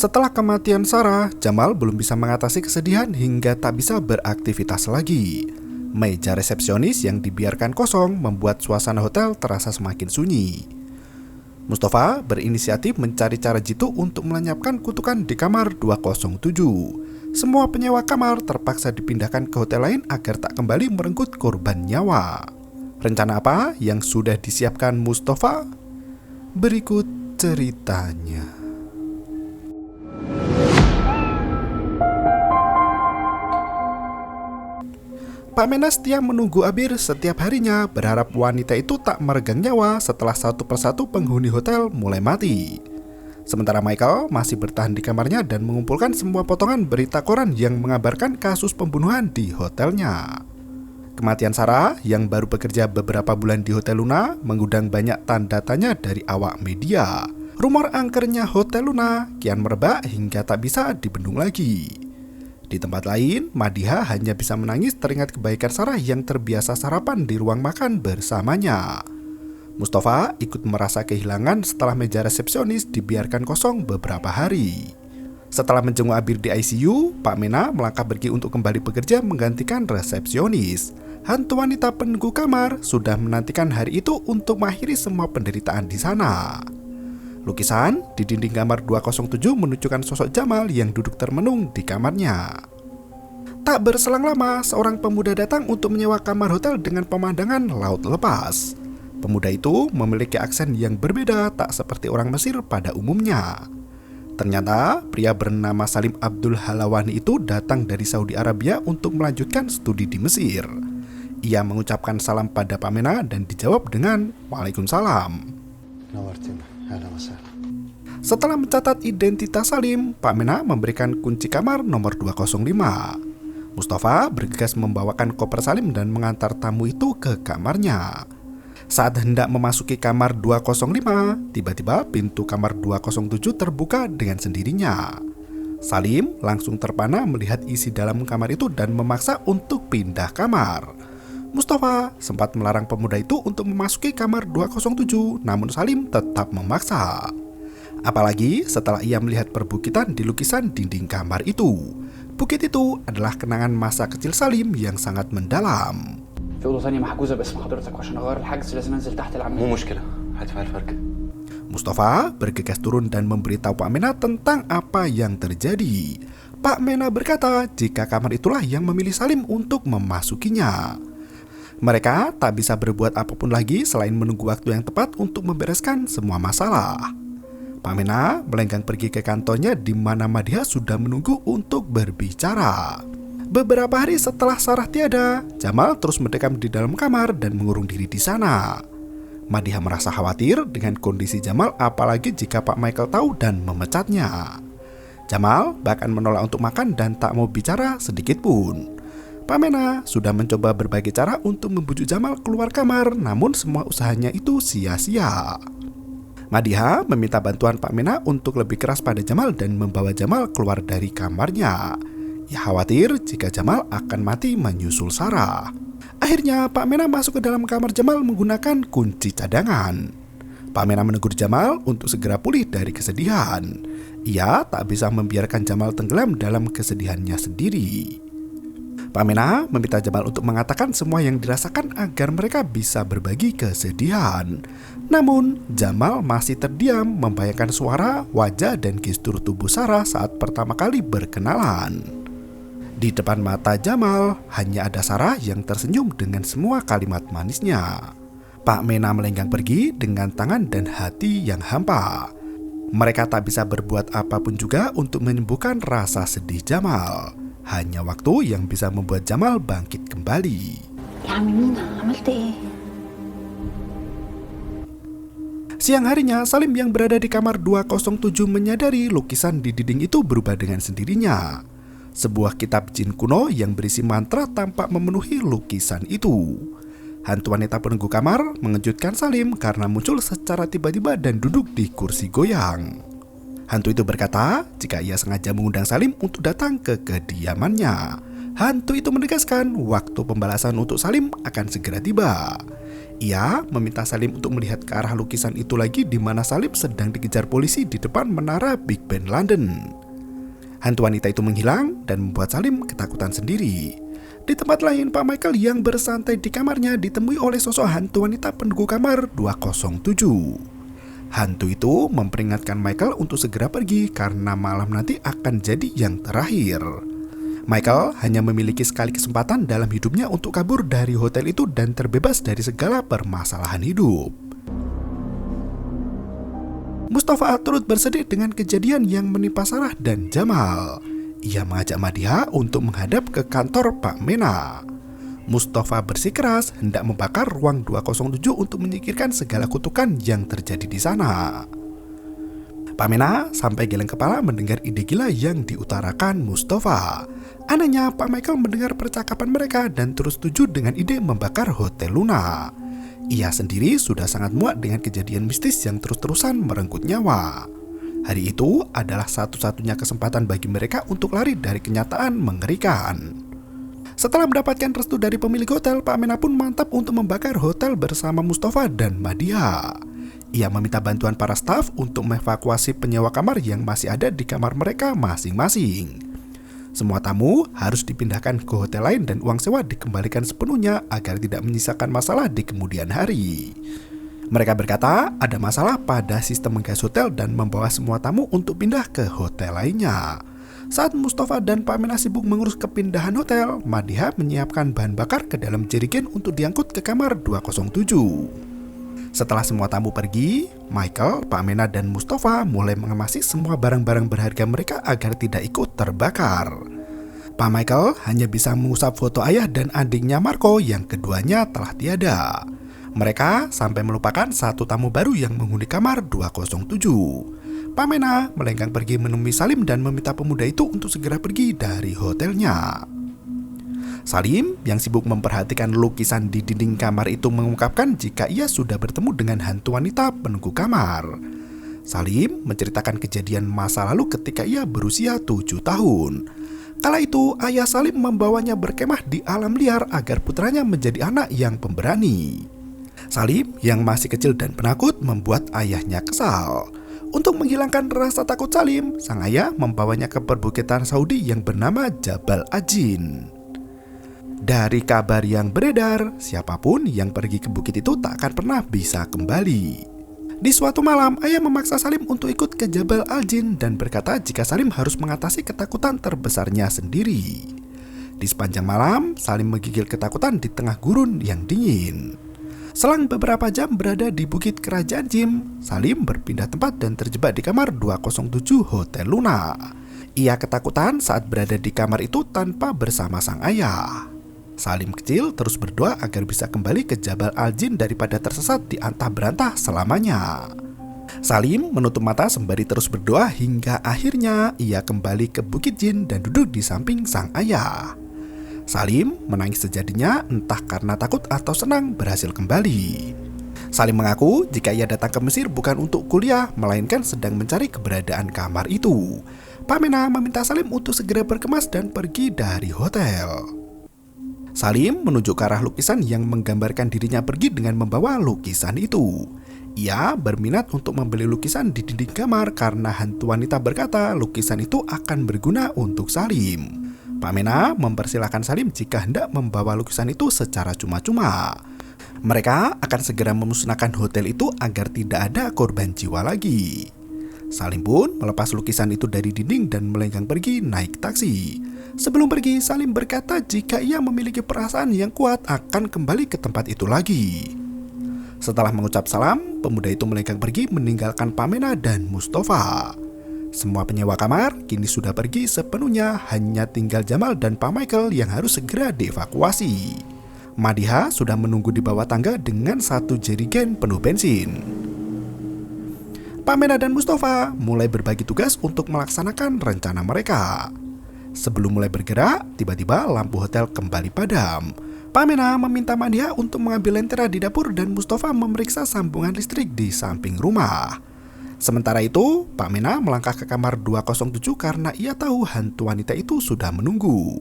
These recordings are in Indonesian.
Setelah kematian Sarah, Jamal belum bisa mengatasi kesedihan hingga tak bisa beraktivitas lagi. Meja resepsionis yang dibiarkan kosong membuat suasana hotel terasa semakin sunyi. Mustafa berinisiatif mencari cara jitu untuk melenyapkan kutukan di kamar 207. Semua penyewa kamar terpaksa dipindahkan ke hotel lain agar tak kembali merenggut korban nyawa. Rencana apa yang sudah disiapkan Mustafa? Berikut ceritanya. Pak Mena setia menunggu Abir setiap harinya, berharap wanita itu tak meregang nyawa setelah satu persatu penghuni hotel mulai mati. Sementara Michael masih bertahan di kamarnya dan mengumpulkan semua potongan berita koran yang mengabarkan kasus pembunuhan di hotelnya. Kematian Sarah yang baru bekerja beberapa bulan di Hotel Luna mengundang banyak tanda tanya dari awak media. Rumor angkernya Hotel Luna kian merebak hingga tak bisa dibendung lagi. Di tempat lain, Madiha hanya bisa menangis teringat kebaikan Sarah yang terbiasa sarapan di ruang makan bersamanya. Mustafa ikut merasa kehilangan setelah meja resepsionis dibiarkan kosong beberapa hari. Setelah menjenguk Abir di ICU, Pak Mena melangkah pergi untuk kembali bekerja menggantikan resepsionis. Hantu wanita penunggu kamar sudah menantikan hari itu untuk mengakhiri semua penderitaan di sana. Lukisan di dinding kamar 207 menunjukkan sosok Jamal yang duduk termenung di kamarnya. Tak berselang lama, seorang pemuda datang untuk menyewa kamar hotel dengan pemandangan laut lepas. Pemuda itu memiliki aksen yang berbeda, tak seperti orang Mesir pada umumnya. Ternyata, pria bernama Salim Abdul Halawani itu datang dari Saudi Arabia untuk melanjutkan studi di Mesir. Ia mengucapkan salam pada Pak Mena dan dijawab dengan Waalaikumsalam. Setelah mencatat identitas Salim, Pak Mena memberikan kunci kamar nomor 205. Mustafa bergegas membawakan koper Salim dan mengantar tamu itu ke kamarnya. Saat hendak memasuki kamar 205, tiba-tiba pintu kamar 207 terbuka dengan sendirinya. Salim langsung terpana melihat isi dalam kamar itu dan memaksa untuk pindah kamar. Mustafa sempat melarang pemuda itu untuk memasuki kamar 207, namun Salim tetap memaksa. Apalagi setelah ia melihat perbukitan di lukisan dinding kamar itu. Bukit itu adalah kenangan masa kecil Salim yang sangat mendalam. Mustafa bergegas turun dan memberitahu Pak Mena tentang apa yang terjadi. Pak Mena berkata jika kamar itulah yang memilih Salim untuk memasukinya. Mereka tak bisa berbuat apapun lagi selain menunggu waktu yang tepat untuk membereskan semua masalah. Pak Mena melenggang pergi ke kantornya di mana Madiha sudah menunggu untuk berbicara. Beberapa hari setelah Sarah tiada, Jamal terus mendekam di dalam kamar dan mengurung diri di sana. Madiha merasa khawatir dengan kondisi Jamal, apalagi jika Pak Michael tahu dan memecatnya. Jamal bahkan menolak untuk makan dan tak mau bicara sedikit pun. Pak Mena sudah mencoba berbagai cara untuk membujuk Jamal keluar kamar, namun semua usahanya itu sia-sia. Madiha meminta bantuan Pak Mena untuk lebih keras pada Jamal dan membawa Jamal keluar dari kamarnya. Ia khawatir jika Jamal akan mati menyusul Sarah. Akhirnya Pak Mena masuk ke dalam kamar Jamal menggunakan kunci cadangan. Pak Mena menegur Jamal untuk segera pulih dari kesedihan. Ia tak bisa membiarkan Jamal tenggelam dalam kesedihannya sendiri. Pak Mena meminta Jamal untuk mengatakan semua yang dirasakan agar mereka bisa berbagi kesedihan. Namun, Jamal masih terdiam membayangkan suara, wajah, dan gestur tubuh Sarah saat pertama kali berkenalan. Di depan mata Jamal, hanya ada Sarah yang tersenyum dengan semua kalimat manisnya. Pak Mena melenggang pergi dengan tangan dan hati yang hampa. Mereka tak bisa berbuat apapun juga untuk menyembuhkan rasa sedih Jamal. Hanya waktu yang bisa membuat Jamal bangkit kembali. Siang harinya, Salim yang berada di kamar 207 menyadari lukisan di dinding itu berubah dengan sendirinya. Sebuah kitab jin kuno yang berisi mantra tampak memenuhi lukisan itu. Hantu wanita penunggu kamar mengejutkan Salim karena muncul secara tiba-tiba dan duduk di kursi goyang. Hantu itu berkata jika ia sengaja mengundang Salim untuk datang ke kediamannya. Hantu itu menegaskan waktu pembalasan untuk Salim akan segera tiba. Ia meminta Salim untuk melihat ke arah lukisan itu lagi di mana Salim sedang dikejar polisi di depan menara Big Ben London. Hantu wanita itu menghilang dan membuat Salim ketakutan sendiri. Di tempat lain, Pak Michael yang bersantai di kamarnya ditemui oleh sosok hantu wanita penunggu kamar 207. Hantu itu memperingatkan Michael untuk segera pergi karena malam nanti akan jadi yang terakhir. Michael hanya memiliki sekali kesempatan dalam hidupnya untuk kabur dari hotel itu dan terbebas dari segala permasalahan hidup. Mustafa turut bersedih dengan kejadian yang menimpa Sarah dan Jamal. Ia mengajak Madiha untuk menghadap ke kantor Pak Mena. Mustafa bersikeras hendak membakar ruang 207 untuk menyingkirkan segala kutukan yang terjadi di sana. Pak Mena sampai geleng kepala mendengar ide gila yang diutarakan Mustafa. Anehnya, Pak Michael mendengar percakapan mereka dan terus setuju dengan ide membakar Hotel Luna. Ia sendiri sudah sangat muak dengan kejadian mistis yang terus-terusan merenggut nyawa. Hari itu adalah satu-satunya kesempatan bagi mereka untuk lari dari kenyataan mengerikan. Setelah mendapatkan restu dari pemilik hotel, Pak Mena pun mantap untuk membakar hotel bersama Mustafa dan Madiha. Ia meminta bantuan para staf untuk mengevakuasi penyewa kamar yang masih ada di kamar mereka masing-masing. Semua tamu harus dipindahkan ke hotel lain dan uang sewa dikembalikan sepenuhnya agar tidak menyisakan masalah di kemudian hari. Mereka berkata ada masalah pada sistem menggas hotel dan membawa semua tamu untuk pindah ke hotel lainnya. Saat Mustafa dan Pak Mena sibuk mengurus kepindahan hotel, Madiha menyiapkan bahan bakar ke dalam jerigen untuk diangkut ke kamar 207. Setelah semua tamu pergi, Michael, Pak Mena, dan Mustafa mulai mengemasi semua barang-barang berharga mereka agar tidak ikut terbakar. Pak Michael hanya bisa mengusap foto ayah dan adiknya Marco yang keduanya telah tiada. Mereka sampai melupakan satu tamu baru yang menghuni kamar 207. Pak Mena melenggang pergi menemui Salim dan meminta pemuda itu untuk segera pergi dari hotelnya. Salim yang sibuk memperhatikan lukisan di dinding kamar itu mengungkapkan jika ia sudah bertemu dengan hantu wanita penunggu kamar. Salim menceritakan kejadian masa lalu ketika ia berusia 7 tahun. Kala itu ayah Salim membawanya berkemah di alam liar agar putranya menjadi anak yang pemberani. Salim yang masih kecil dan penakut membuat ayahnya kesal. Untuk menghilangkan rasa takut Salim, sang ayah membawanya ke perbukitan Saudi yang bernama Jabal Ajin. Dari kabar yang beredar, siapapun yang pergi ke bukit itu tak akan pernah bisa kembali. Di suatu malam, ayah memaksa Salim untuk ikut ke Jabal Al-Jin dan berkata jika Salim harus mengatasi ketakutan terbesarnya sendiri. Di sepanjang malam, Salim menggigil ketakutan di tengah gurun yang dingin. Selang beberapa jam berada di bukit kerajaan Jim, Salim berpindah tempat dan terjebak di kamar 207 Hotel Luna. Ia ketakutan saat berada di kamar itu tanpa bersama sang ayah. Salim kecil terus berdoa agar bisa kembali ke Jabal Al-Jin daripada tersesat di antah berantah selamanya. Salim menutup mata sembari terus berdoa hingga akhirnya ia kembali ke Bukit Jin dan duduk di samping sang ayah. Salim menangis sejadinya entah karena takut atau senang berhasil kembali. Salim mengaku jika ia datang ke Mesir bukan untuk kuliah melainkan sedang mencari keberadaan kamar itu. Pak Mena meminta Salim untuk segera berkemas dan pergi dari hotel. Salim menuju ke arah lukisan yang menggambarkan dirinya pergi dengan membawa lukisan itu. Ia berminat untuk membeli lukisan di dinding kamar karena hantu wanita berkata lukisan itu akan berguna untuk Salim. Pak Mena mempersilahkan Salim jika hendak membawa lukisan itu secara cuma-cuma. Mereka akan segera memusnahkan hotel itu agar tidak ada korban jiwa lagi. Salim pun melepas lukisan itu dari dinding dan melenggang pergi naik taksi. Sebelum pergi, Salim berkata jika ia memiliki perasaan yang kuat akan kembali ke tempat itu lagi. Setelah mengucap salam, pemuda itu melenggang pergi meninggalkan Pak Mena dan Mustafa. Semua penyewa kamar kini sudah pergi sepenuhnya, hanya tinggal Jamal dan Pak Michael yang harus segera dievakuasi. Madiha sudah menunggu di bawah tangga dengan satu jerigen penuh bensin. Pak Mena dan Mustafa mulai berbagi tugas untuk melaksanakan rencana mereka. Sebelum mulai bergerak, tiba-tiba lampu hotel kembali padam. Pak Mena meminta Madiha untuk mengambil lentera di dapur dan Mustafa memeriksa sambungan listrik di samping rumah. Sementara itu, Pak Mena melangkah ke kamar 207 karena ia tahu hantu wanita itu sudah menunggu.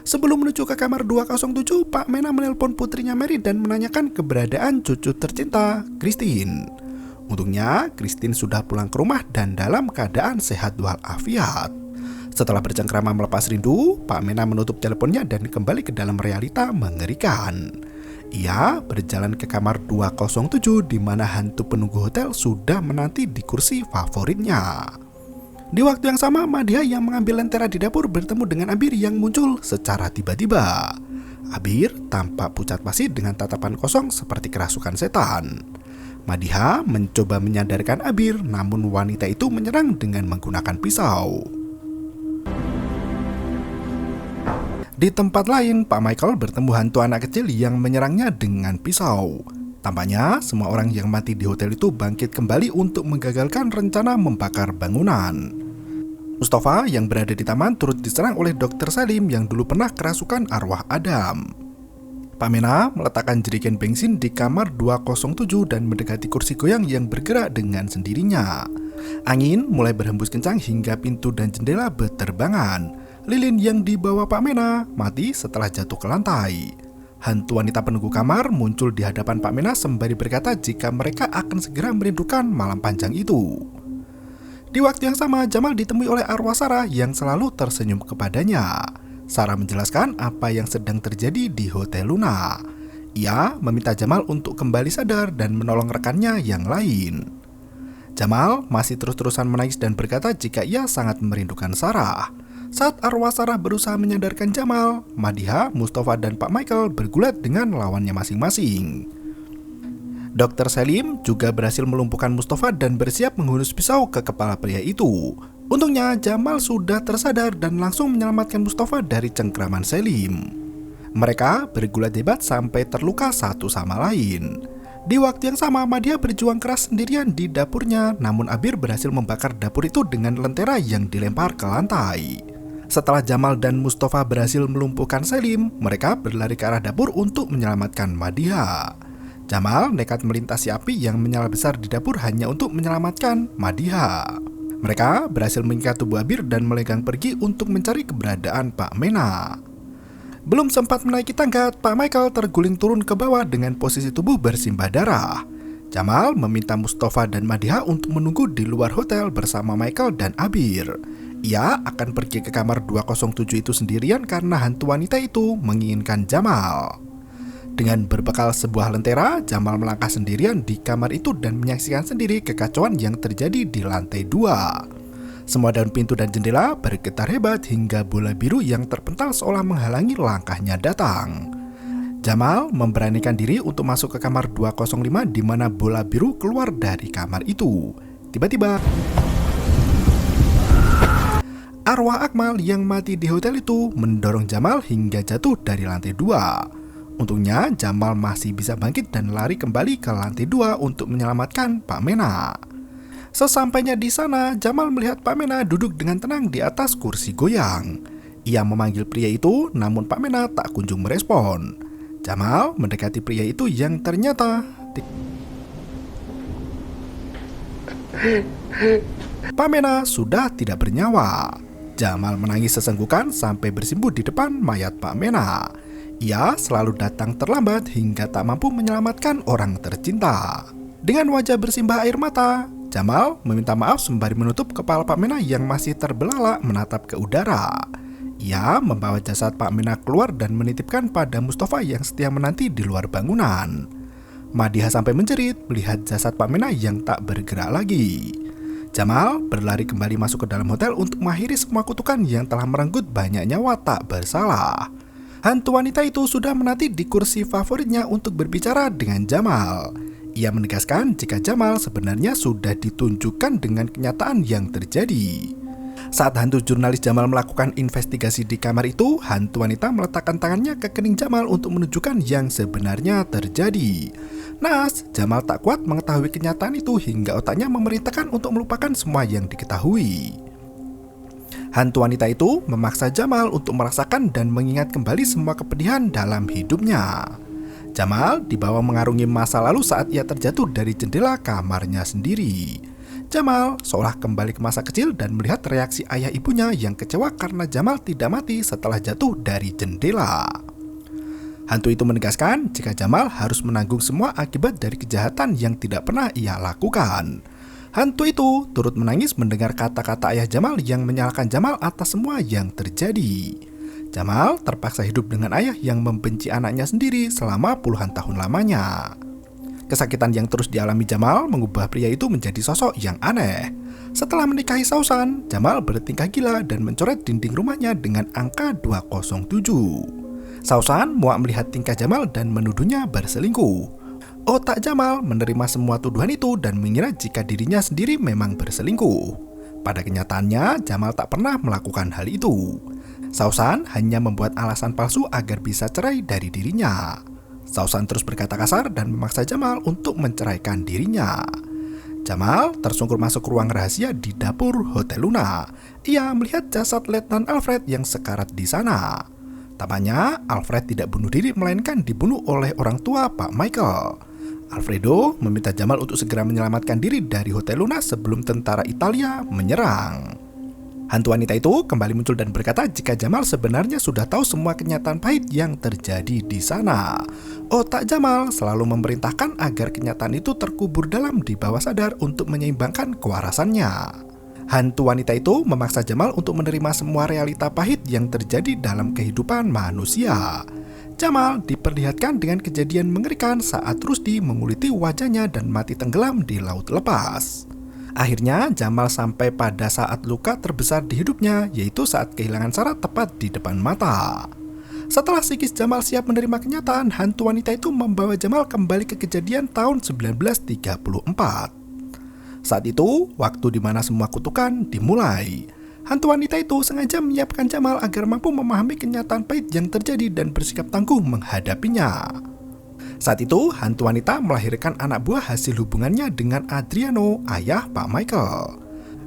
Sebelum menuju ke kamar 207, Pak Mena menelpon putrinya Mary dan menanyakan keberadaan cucu tercinta, Christine. Untungnya, Christine sudah pulang ke rumah dan dalam keadaan sehat walafiat. Setelah bercengkrama melepas rindu, Pak Mena menutup teleponnya dan kembali ke dalam realita mengerikan. Ia berjalan ke kamar 207 di mana hantu penunggu hotel sudah menanti di kursi favoritnya. Di waktu yang sama, Madya yang mengambil lentera di dapur bertemu dengan Abir yang muncul secara tiba-tiba. Abir tampak pucat pasi dengan tatapan kosong seperti kerasukan setan. Madya mencoba menyadarkan Abir, namun wanita itu menyerang dengan menggunakan pisau. Di tempat lain, Pak Michael bertemu hantu anak kecil yang menyerangnya dengan pisau. Tampaknya semua orang yang mati di hotel itu bangkit kembali untuk menggagalkan rencana membakar bangunan. Mustafa yang berada di taman turut diserang oleh Dr. Salim yang dulu pernah kerasukan arwah Adam. Pak Mena meletakkan jerigen bensin di kamar 207 dan mendekati kursi goyang yang bergerak dengan sendirinya. Angin mulai berhembus kencang hingga pintu dan jendela berterbangan. Lilin yang dibawa Pak Mena mati setelah jatuh ke lantai. Hantu wanita penunggu kamar muncul di hadapan Pak Mena sembari berkata jika mereka akan segera merindukan malam panjang itu. Di waktu yang sama, Jamal ditemui oleh arwah Sarah yang selalu tersenyum kepadanya. Sarah menjelaskan apa yang sedang terjadi di Hotel Luna. Ia meminta Jamal untuk kembali sadar dan menolong rekannya yang lain. Jamal masih terus-terusan menangis dan berkata jika ia sangat merindukan Sarah. Saat arwah Sarah berusaha menyadarkan Jamal, Madya, Mustafa, dan Pak Michael bergulat dengan lawannya masing-masing. Dr. Salim juga berhasil melumpuhkan Mustafa dan bersiap menghunus pisau ke kepala pria itu. Untungnya Jamal sudah tersadar dan langsung menyelamatkan Mustafa dari cengkraman Salim. Mereka bergulat hebat sampai terluka satu sama lain. Di waktu yang sama, Madya berjuang keras sendirian di dapurnya, namun Abir berhasil membakar dapur itu dengan lentera yang dilempar ke lantai. Setelah Jamal dan Mustafa berhasil melumpuhkan Salim, mereka berlari ke arah dapur untuk menyelamatkan Madya. Jamal nekat melintasi api yang menyala besar di dapur hanya untuk menyelamatkan Madya. Mereka berhasil mengikat tubuh Abir dan melenggang pergi untuk mencari keberadaan Pak Mena. Belum sempat menaiki tangga, Pak Michael terguling turun ke bawah dengan posisi tubuh bersimbah darah. Jamal meminta Mustafa dan Madya untuk menunggu di luar hotel bersama Michael dan Abir. Ia akan pergi ke kamar 207 itu sendirian karena hantu wanita itu menginginkan Jamal. Dengan berbekal sebuah lentera, Jamal melangkah sendirian di kamar itu dan menyaksikan sendiri kekacauan yang terjadi di lantai 2. Semua daun pintu dan jendela bergetar hebat hingga bola biru yang terpental seolah menghalangi langkahnya datang. Jamal memberanikan diri untuk masuk ke kamar 205 di mana bola biru keluar dari kamar itu. Tiba-tiba arwah Akmal yang mati di hotel itu mendorong Jamal hingga jatuh dari lantai 2. Untungnya Jamal masih bisa bangkit dan lari kembali ke lantai 2 untuk menyelamatkan Pak Mena. Sesampainya di sana, Jamal melihat Pak Mena duduk dengan tenang di atas kursi goyang. Ia memanggil pria itu, namun Pak Mena tak kunjung merespon. Jamal mendekati pria itu yang ternyata Pak Mena sudah tidak bernyawa. Jamal menangis sesenggukan sampai bersimpuh di depan mayat Pak Mena. Ia selalu datang terlambat hingga tak mampu menyelamatkan orang tercinta. Dengan wajah bersimbah air mata, Jamal meminta maaf sembari menutup kepala Pak Mena yang masih terbelalak menatap ke udara. Ia membawa jasad Pak Mena keluar dan menitipkan pada Mustafa yang setia menanti di luar bangunan. Madya sampai menjerit melihat jasad Pak Mena yang tak bergerak lagi. Jamal berlari kembali masuk ke dalam hotel untuk mengakhiri semua kutukan yang telah merenggut banyak nyawa tak bersalah. Hantu wanita itu sudah menanti di kursi favoritnya untuk berbicara dengan Jamal. Ia menegaskan jika Jamal sebenarnya sudah ditunjukkan dengan kenyataan yang terjadi. Saat hantu jurnalis Jamal melakukan investigasi di kamar itu, hantu wanita meletakkan tangannya ke kening Jamal untuk menunjukkan yang sebenarnya terjadi. Naas, Jamal tak kuat mengetahui kenyataan itu hingga otaknya memerintahkan untuk melupakan semua yang diketahui. Hantu wanita itu memaksa Jamal untuk merasakan dan mengingat kembali semua kepedihan dalam hidupnya. Jamal dibawa mengarungi masa lalu saat ia terjatuh dari jendela kamarnya sendiri. Jamal seolah kembali ke masa kecil dan melihat reaksi ayah ibunya yang kecewa karena Jamal tidak mati setelah jatuh dari jendela. Hantu itu menegaskan jika Jamal harus menanggung semua akibat dari kejahatan yang tidak pernah ia lakukan. Hantu itu turut menangis mendengar kata-kata ayah Jamal yang menyalahkan Jamal atas semua yang terjadi. Jamal terpaksa hidup dengan ayah yang membenci anaknya sendiri selama puluhan tahun lamanya. Kesakitan yang terus dialami Jamal mengubah pria itu menjadi sosok yang aneh. Setelah menikahi Sausan, Jamal bertingkah gila dan mencoret dinding rumahnya dengan angka 207. Sausan muak melihat tingkah Jamal dan menuduhnya berselingkuh. Otak Jamal menerima semua tuduhan itu dan mengira jika dirinya sendiri memang berselingkuh. Pada kenyataannya, Jamal tak pernah melakukan hal itu. Sausan hanya membuat alasan palsu agar bisa cerai dari dirinya. Sausan terus berkata kasar dan memaksa Jamal untuk menceraikan dirinya. Jamal tersungkur masuk ruang rahasia di dapur Hotel Luna. Ia melihat jasad Letnan Alfred yang sekarat di sana. Tampaknya Alfred tidak bunuh diri melainkan dibunuh oleh orang tua Pak Michael. Alfredo meminta Jamal untuk segera menyelamatkan diri dari Hotel Luna sebelum tentara Italia menyerang. Hantu wanita itu kembali muncul dan berkata jika Jamal sebenarnya sudah tahu semua kenyataan pahit yang terjadi di sana. Otak Jamal selalu memerintahkan agar kenyataan itu terkubur dalam di bawah sadar untuk menyeimbangkan kewarasannya. Hantu wanita itu memaksa Jamal untuk menerima semua realita pahit yang terjadi dalam kehidupan manusia. Jamal diperlihatkan dengan kejadian mengerikan saat Rusdi menguliti wajahnya dan mati tenggelam di laut lepas. Akhirnya Jamal sampai pada saat luka terbesar di hidupnya, yaitu saat kehilangan Sarah tepat di depan mata. Setelah psikis Jamal siap menerima kenyataan, hantu wanita itu membawa Jamal kembali ke kejadian tahun 1934. Saat itu, waktu di mana semua kutukan dimulai. Hantu wanita itu sengaja menyiapkan Jamal agar mampu memahami kenyataan pahit yang terjadi dan bersikap tangguh menghadapinya. Saat itu, hantu wanita melahirkan anak buah hasil hubungannya dengan Adriano, ayah Pak Michael.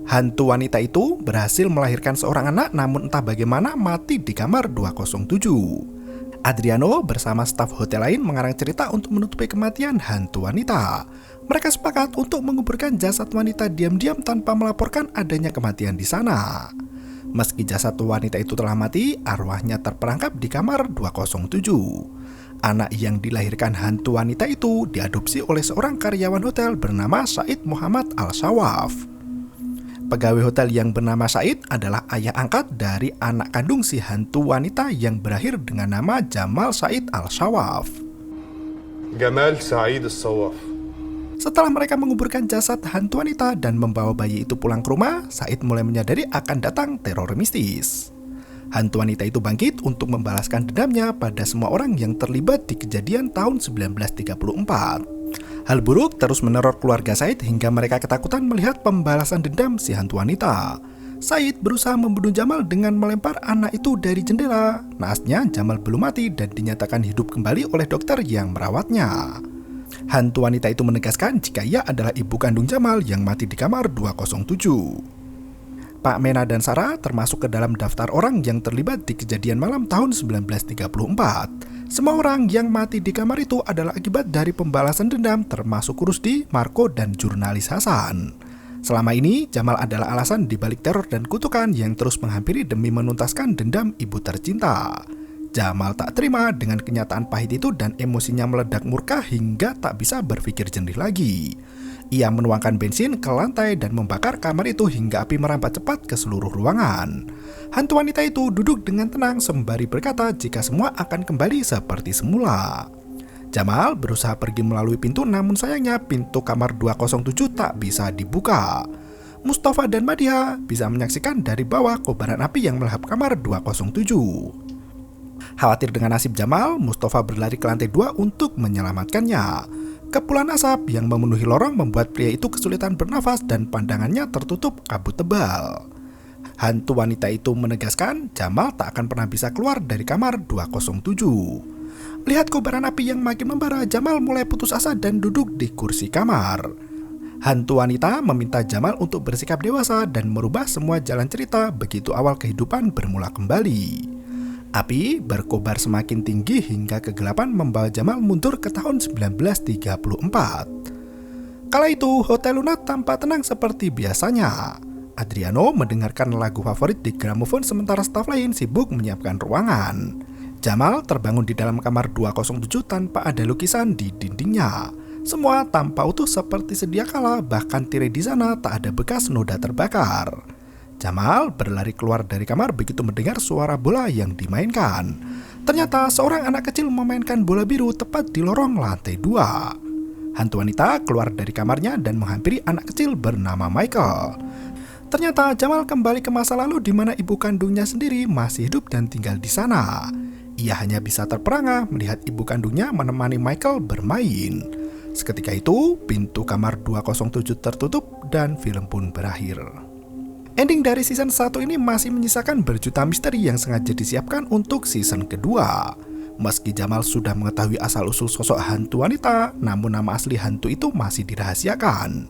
Hantu wanita itu berhasil melahirkan seorang anak namun entah bagaimana mati di kamar 207. Adriano bersama staf hotel lain mengarang cerita untuk menutupi kematian hantu wanita. Mereka sepakat untuk menguburkan jasad wanita diam-diam tanpa melaporkan adanya kematian di sana. Meski jasad wanita itu telah mati, arwahnya terperangkap di kamar 207. Anak yang dilahirkan hantu wanita itu diadopsi oleh seorang karyawan hotel bernama Said Muhammad Al-Shawaf. Pegawai hotel yang bernama Said adalah ayah angkat dari anak kandung si hantu wanita yang berakhir dengan nama Jamal Said Al-Shawaf. Jamal Said Al-Shawaf. Setelah mereka menguburkan jasad hantu wanita dan membawa bayi itu pulang ke rumah, Said mulai menyadari akan datang teror mistis. Hantu wanita itu bangkit untuk membalaskan dendamnya pada semua orang yang terlibat di kejadian tahun 1934. Hal buruk terus meneror keluarga Said hingga mereka ketakutan melihat pembalasan dendam si hantu wanita. Said berusaha membunuh Jamal dengan melempar anak itu dari jendela. Naasnya Jamal belum mati dan dinyatakan hidup kembali oleh dokter yang merawatnya. Hantu wanita itu menegaskan jika ia adalah ibu kandung Jamal yang mati di kamar 207. Pak Mena dan Sarah termasuk ke dalam daftar orang yang terlibat di kejadian malam tahun 1934. Semua orang yang mati di kamar itu adalah akibat dari pembalasan dendam termasuk Rusdi, Marco, dan jurnalis Hasan. Selama ini, Jamal adalah alasan dibalik teror dan kutukan yang terus menghampiri demi menuntaskan dendam ibu tercinta. Jamal tak terima dengan kenyataan pahit itu dan emosinya meledak murka hingga tak bisa berpikir jernih lagi. Ia menuangkan bensin ke lantai dan membakar kamar itu hingga api merambat cepat ke seluruh ruangan. Hantu wanita itu duduk dengan tenang sembari berkata jika semua akan kembali seperti semula. Jamal berusaha pergi melalui pintu namun sayangnya pintu kamar 207 tak bisa dibuka. Mustafa dan Madia bisa menyaksikan dari bawah kobaran api yang melahap kamar 207. Khawatir dengan nasib Jamal, Mustafa berlari ke lantai 2 untuk menyelamatkannya. Kepulan asap yang memenuhi lorong membuat pria itu kesulitan bernafas dan pandangannya tertutup kabut tebal. Hantu wanita itu menegaskan Jamal tak akan pernah bisa keluar dari kamar 207. Lihat kobaran api yang makin membara, Jamal mulai putus asa dan duduk di kursi kamar. Hantu wanita meminta Jamal untuk bersikap dewasa dan merubah semua jalan cerita begitu awal kehidupan bermula kembali. Api berkobar semakin tinggi hingga kegelapan membawa Jamal mundur ke tahun 1934. Kala itu, Hotel Luna tampak tenang seperti biasanya. Adriano mendengarkan lagu favorit di gramofon sementara staf lain sibuk menyiapkan ruangan. Jamal terbangun di dalam kamar 207 tanpa ada lukisan di dindingnya. Semua tampak utuh seperti sedia kala, bahkan tirai di sana tak ada bekas noda terbakar. Jamal berlari keluar dari kamar begitu mendengar suara bola yang dimainkan. Ternyata seorang anak kecil memainkan bola biru tepat di lorong lantai 2. Hantu wanita keluar dari kamarnya dan menghampiri anak kecil bernama Michael. Ternyata Jamal kembali ke masa lalu di mana ibu kandungnya sendiri masih hidup dan tinggal di sana. Ia hanya bisa terperangah melihat ibu kandungnya menemani Michael bermain. Seketika itu, pintu kamar 207 tertutup dan film pun berakhir. Ending dari season 1 ini masih menyisakan berjuta misteri yang sengaja disiapkan untuk season kedua. Meski Jamal sudah mengetahui asal-usul sosok hantu wanita, namun nama asli hantu itu masih dirahasiakan.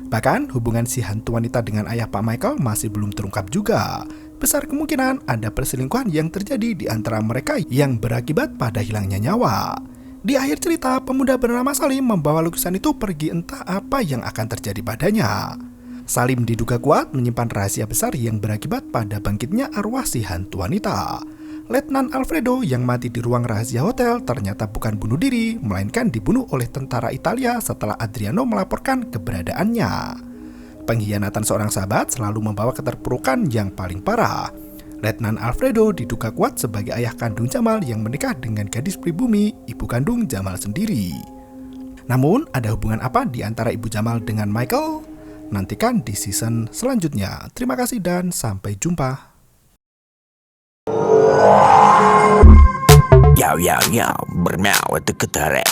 Bahkan hubungan si hantu wanita dengan ayah Pak Michael masih belum terungkap juga. Besar kemungkinan ada perselingkuhan yang terjadi di antara mereka yang berakibat pada hilangnya nyawa. Di akhir cerita, pemuda bernama Salim membawa lukisan itu pergi entah apa yang akan terjadi padanya. Salim diduga kuat menyimpan rahasia besar yang berakibat pada bangkitnya arwah si hantu wanita. Letnan Alfredo yang mati di ruang rahasia hotel ternyata bukan bunuh diri, melainkan dibunuh oleh tentara Italia setelah Adriano melaporkan keberadaannya. Pengkhianatan seorang sahabat selalu membawa keterpurukan yang paling parah. Letnan Alfredo diduga kuat sebagai ayah kandung Jamal yang menikah dengan gadis pribumi, ibu kandung Jamal sendiri. Namun, ada hubungan apa di antara ibu Jamal dengan Michael? Nantikan di season selanjutnya. Terima kasih dan sampai jumpa. Yo, bermau itu ketara.